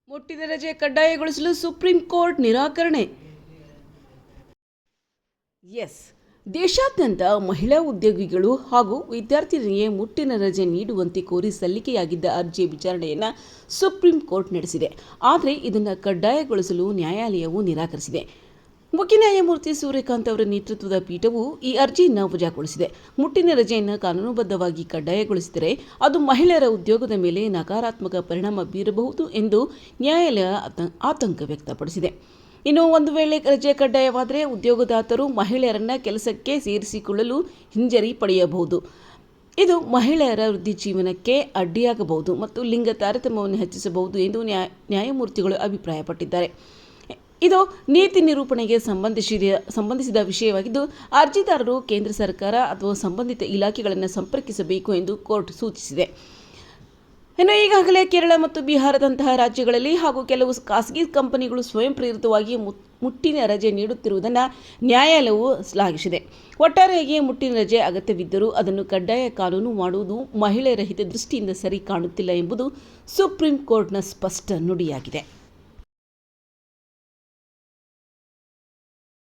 ಮುಟ್ಟಿನ ರಜೆ ಕಡ್ಡಾಯಗೊಳಿಸಲು supreme court ನಿರಾಕರಣೆ. ದೇಶಾದ್ಯಂತ ಮಹಿಳಾ ಉದ್ಯೋಗಿಗಳು ಹಾಗೂ ವಿದ್ಯಾರ್ಥಿನಿಗೆ ಮುಟ್ಟಿನ ರಜೆ ನೀಡುವಂತೆ ಕೋರಿ ಸಲ್ಲಿಕೆಯಾಗಿದ್ದ ಅರ್ಜಿ ವಿಚಾರಣೆಯನ್ನು ಸುಪ್ರೀಂ ಕೋರ್ಟ್ ನಡೆಸಿದೆ. ಆದರೆ ಇದನ್ನು ಕಡ್ಡಾಯಗೊಳಿಸಲು ನ್ಯಾಯಾಲಯವು ನಿರಾಕರಿಸಿದೆ. ಮುಖ್ಯ ನ್ಯಾಯಮೂರ್ತಿ ಸೂರ್ಯಕಾಂತ್ ಅವರ ನೇತೃತ್ವದ ಪೀಠವು ಈ ಅರ್ಜಿಯನ್ನು ವಜಾಗೊಳಿಸಿದೆ. ಮುಟ್ಟಿನ ರಜೆಯನ್ನು ಕಾನೂನುಬದ್ಧವಾಗಿ ಕಡ್ಡಾಯಗೊಳಿಸಿದರೆ ಅದು ಮಹಿಳೆಯರ ಉದ್ಯೋಗದ ಮೇಲೆ ನಕಾರಾತ್ಮಕ ಪರಿಣಾಮ ಬೀರಬಹುದು ಎಂದು ನ್ಯಾಯಾಲಯ ಆತಂಕ ವ್ಯಕ್ತಪಡಿಸಿದೆ. ಇನ್ನು ಒಂದು ವೇಳೆ ರಜೆ ಕಡ್ಡಾಯವಾದರೆ ಉದ್ಯೋಗದಾತರು ಮಹಿಳೆಯರನ್ನು ಕೆಲಸಕ್ಕೆ ಸೇರಿಸಿಕೊಳ್ಳಲು ಹಿಂಜರಿ ಪಡೆಯಬಹುದು. ಇದು ಮಹಿಳೆಯರ ವೃತ್ತಿ ಜೀವನಕ್ಕೆ ಅಡ್ಡಿಯಾಗಬಹುದು ಮತ್ತು ಲಿಂಗ ತಾರತಮ್ಯವನ್ನು ಹೆಚ್ಚಿಸಬಹುದು ಎಂದು ನ್ಯಾಯಮೂರ್ತಿಗಳು ಅಭಿಪ್ರಾಯಪಟ್ಟಿದ್ದಾರೆ. ಇದು ನೀತಿ ನಿರೂಪಣೆಗೆ ಸಂಬಂಧಿಸಿದ ವಿಷಯವಾಗಿದ್ದು, ಅರ್ಜಿದಾರರು ಕೇಂದ್ರ ಸರ್ಕಾರ ಅಥವಾ ಸಂಬಂಧಿತ ಇಲಾಖೆಗಳನ್ನು ಸಂಪರ್ಕಿಸಬೇಕು ಎಂದು ಕೋರ್ಟ್ ಸೂಚಿಸಿದೆ. ಇನ್ನು ಈಗಾಗಲೇ ಕೇರಳ ಮತ್ತು ಬಿಹಾರದಂತಹ ರಾಜ್ಯಗಳಲ್ಲಿ ಹಾಗೂ ಕೆಲವು ಖಾಸಗಿ ಕಂಪನಿಗಳು ಸ್ವಯಂ ಪ್ರೇರಿತವಾಗಿ ಮುಟ್ಟಿನ ರಜೆ ನೀಡುತ್ತಿರುವುದನ್ನು ನ್ಯಾಯಾಲಯವು ಶ್ಲಾಘಿಸಿದೆ. ಒಟ್ಟಾರೆಯಾಗಿ ಮುಟ್ಟಿನ ರಜೆ ಅಗತ್ಯವಿದ್ದರೂ ಅದನ್ನು ಕಡ್ಡಾಯ ಕಾನೂನು ಮಾಡುವುದು ಮಹಿಳೆಯರ ಹಿತದೃಷ್ಟಿಯಿಂದ ಸರಿ ಕಾಣುತ್ತಿಲ್ಲ ಎಂಬುದು ಸುಪ್ರೀಂ ಕೋರ್ಟ್ನ ಸ್ಪಷ್ಟ ನುಡಿಯಾಗಿದೆ.